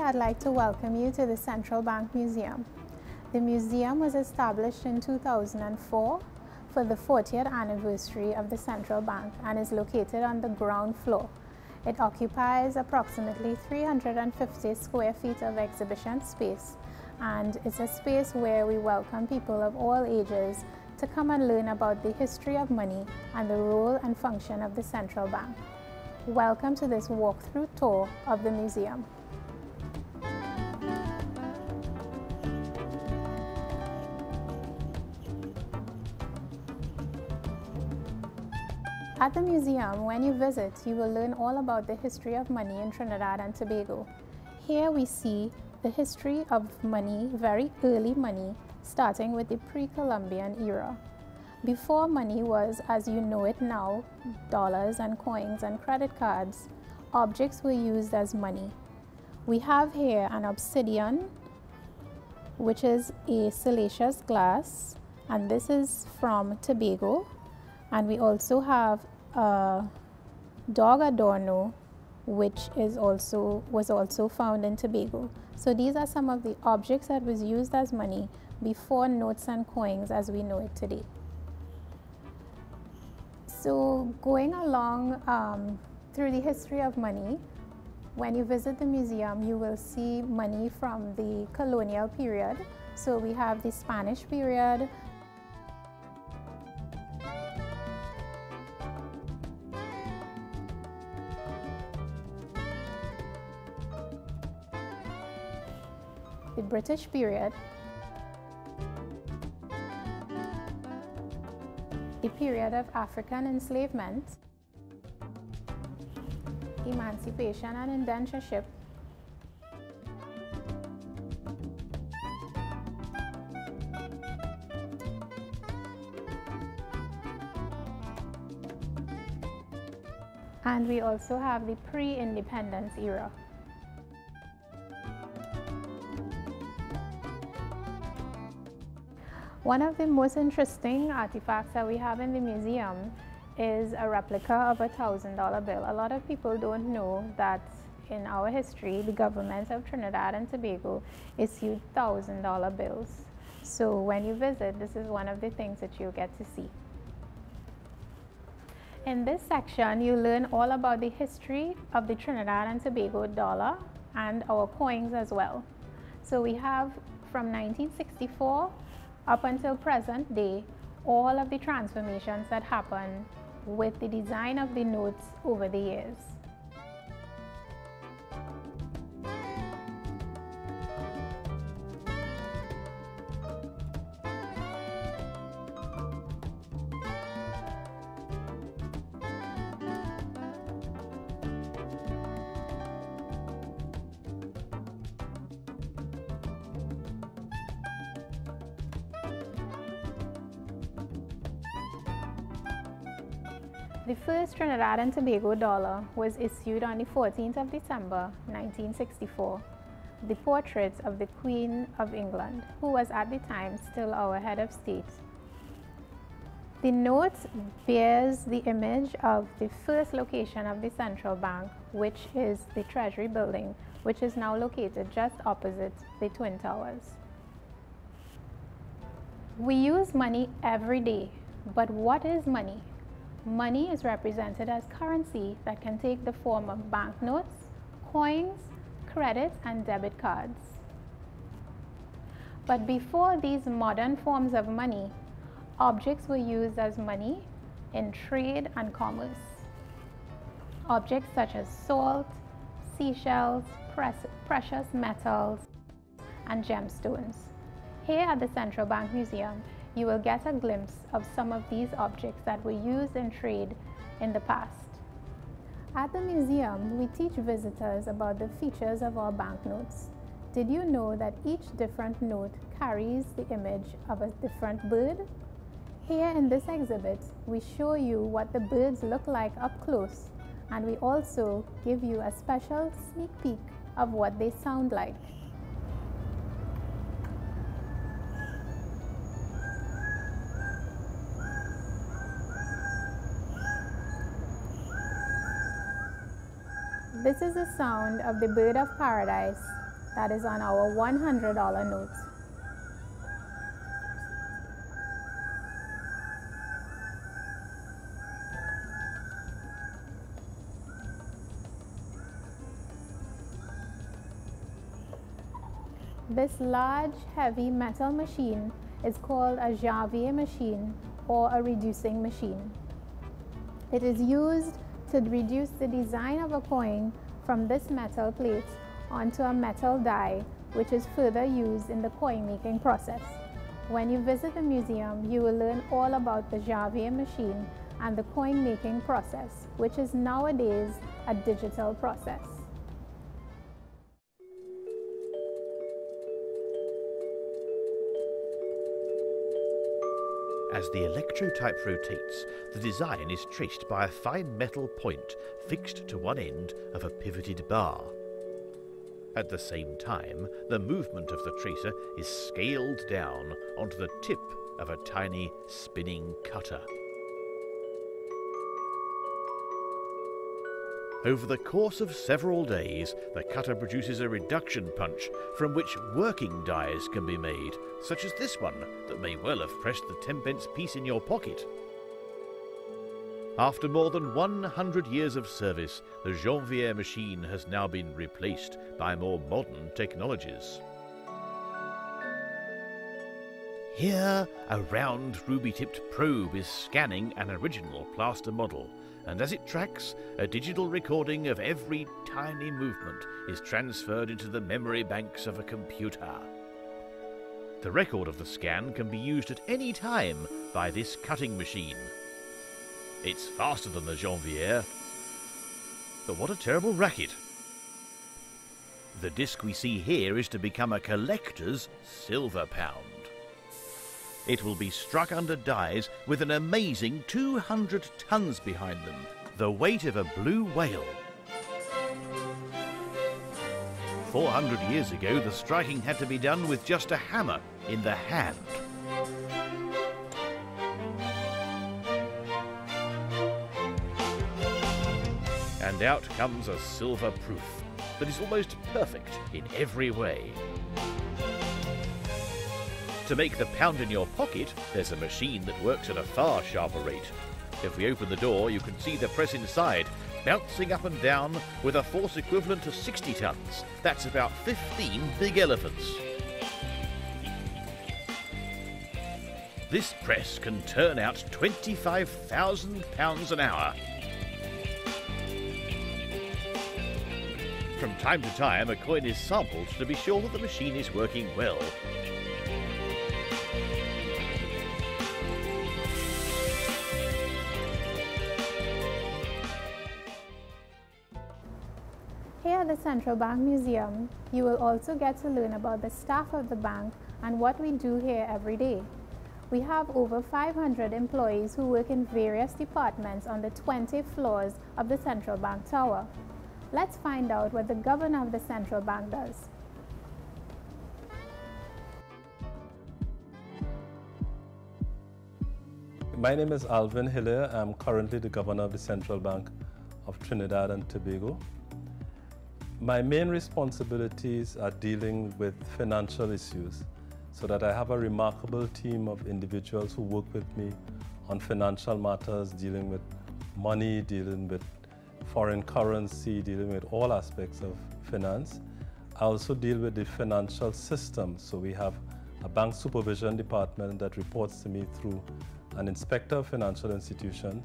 I'd like to welcome you to the Central Bank Museum. The museum was established in 2004 for the 40th anniversary of the Central Bank and is located on the ground floor. It occupies approximately 350 square feet of exhibition space, and it's a space where we welcome people of all ages to come and learn about the history of money and the role and function of the central bank. Welcome to this walkthrough tour of the museum. At the museum, when you visit, you will learn all about the history of money in Trinidad and Tobago. Here we see the history of money, very early money, starting with the pre-Columbian era. Before money was, as you know it now, dollars and coins and credit cards, objects were used as money. We have here an obsidian, which is a siliceous glass, and this is from Tobago. And we also have a dog adorno, which was also found in Tobago. So these are some of the objects that was used as money before notes and coins as we know it today. So going along through the history of money, when you visit the museum, you will see money from the colonial period. So we have the Spanish period, the British period, the period of African enslavement, emancipation and indentureship, and we also have the pre-independence era. One of the most interesting artifacts that we have in the museum is a replica of a $1,000 bill. A lot of people don't know that in our history, the government of Trinidad and Tobago issued $1,000 bills. So when you visit, this is one of the things that you'll get to see. In this section, you learn all about the history of the Trinidad and Tobago dollar and our coins as well. So we have from 1964 up until present day, all of the transformations that happen with the design of the notes over the years. The first Trinidad and Tobago dollar was issued on the 14th of December, 1964. The portrait of the Queen of England, who was at the time still our head of state. The note bears the image of the first location of the central bank, which is the Treasury building, which is now located just opposite the Twin Towers. We use money every day, but what is money? Money is represented as currency that can take the form of banknotes, coins, credit, and debit cards. But before these modern forms of money, objects were used as money in trade and commerce. Objects such as salt, seashells, precious metals, and gemstones. Here at the Central Bank Museum, you will get a glimpse of some of these objects that were used in trade in the past. At the museum, we teach visitors about the features of our banknotes. Did you know that each different note carries the image of a different bird? Here in this exhibit, we show you what the birds look like up close, and we also give you a special sneak peek of what they sound like. This is the sound of the bird of paradise, that is on our $100 notes. This large, heavy metal machine is called a janvier machine or a reducing machine. It is used to reduce the design of a coin from this metal plate onto a metal die, which is further used in the coin making process. When you visit the museum, you will learn all about the janvier machine and the coin making process, which is nowadays a digital process. As the electrotype rotates, the design is traced by a fine metal point fixed to one end of a pivoted bar. At the same time, the movement of the tracer is scaled down onto the tip of a tiny spinning cutter. Over the course of several days, the cutter produces a reduction punch from which working dies can be made, such as this one that may well have pressed the 10-pence piece in your pocket. After more than 100 years of service, the janvier machine has now been replaced by more modern technologies. Here, a round ruby-tipped probe is scanning an original plaster model, and as it tracks, a digital recording of every tiny movement is transferred into the memory banks of a computer. The record of the scan can be used at any time by this cutting machine. It's faster than the janvier, but what a terrible racket. The disc we see here is to become a collector's silver pound. It will be struck under dies with an amazing 200 tons behind them, the weight of a blue whale. 400 years ago, the striking had to be done with just a hammer in the hand. And out comes a silver proof that is almost perfect in every way. To make the pound in your pocket, there's a machine that works at a far sharper rate. If we open the door, you can see the press inside, bouncing up and down with a force equivalent to 60 tons. That's about 15 big elephants. This press can turn out 25,000 pounds an hour. From time to time, a coin is sampled to be sure that the machine is working well. Here at the Central Bank Museum, you will also get to learn about the staff of the bank and what we do here every day. We have over 500 employees who work in various departments on the 20 floors of the Central Bank Tower. Let's find out what the governor of the Central Bank does. My name is Alvin Hilaire. I'm currently the governor of the Central Bank of Trinidad and Tobago. My main responsibilities are dealing with financial issues, so that I have a remarkable team of individuals who work with me on financial matters, dealing with money, dealing with foreign currency, dealing with all aspects of finance. I also deal with the financial system, so we have a bank supervision department that reports to me through an inspector of financial institution,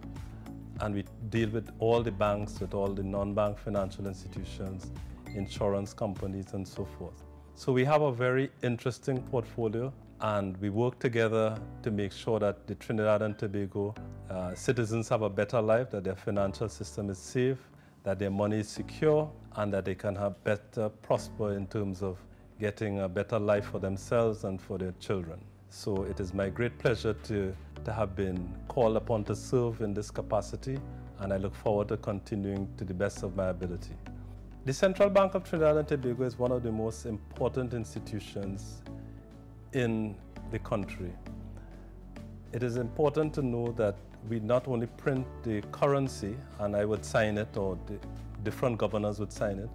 and we deal with all the banks, with all the non-bank financial institutions, insurance companies, and so forth. So we have a very interesting portfolio, and we work together to make sure that the Trinidad and Tobago citizens have a better life, that their financial system is safe, that their money is secure, and that they can have better prosper in terms of getting a better life for themselves and for their children. So it is my great pleasure to have been called upon to serve in this capacity, and I look forward to continuing to the best of my ability. The Central Bank of Trinidad and Tobago is one of the most important institutions in the country. It is important to know that we not only print the currency, and I would sign it, or the different governors would sign it,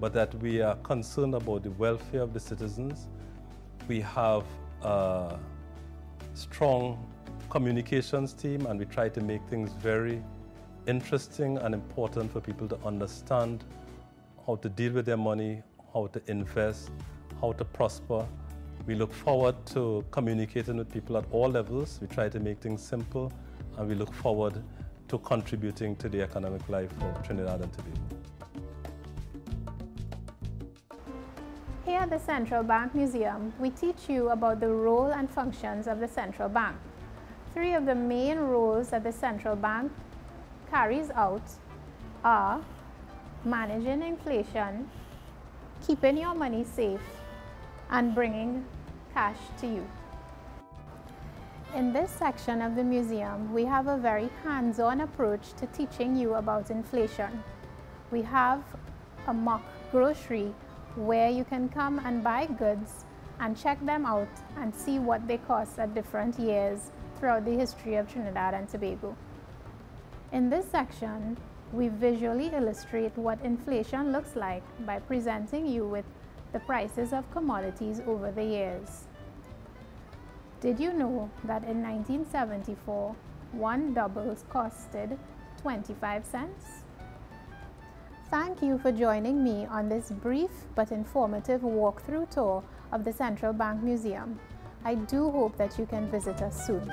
but that we are concerned about the welfare of the citizens. We have a strong communications team, and we try to make things very interesting and important for people to understand how to deal with their money, how to invest, how to prosper. We look forward to communicating with people at all levels. We try to make things simple, and we look forward to contributing to the economic life of Trinidad and Tobago. Here at the Central Bank Museum, we teach you about the role and functions of the central bank. 3 of the main roles that the central bank carries out are managing inflation, keeping your money safe, and bringing cash to you. In this section of the museum, we have a very hands-on approach to teaching you about inflation. We have a mock grocery where you can come and buy goods and check them out and see what they cost at different years throughout the history of Trinidad and Tobago. In this section, we visually illustrate what inflation looks like by presenting you with the prices of commodities over the years. Did you know that in 1974, 1 doubles costed 25 cents? Thank you for joining me on this brief but informative walkthrough tour of the Central Bank Museum. I do hope that you can visit us soon.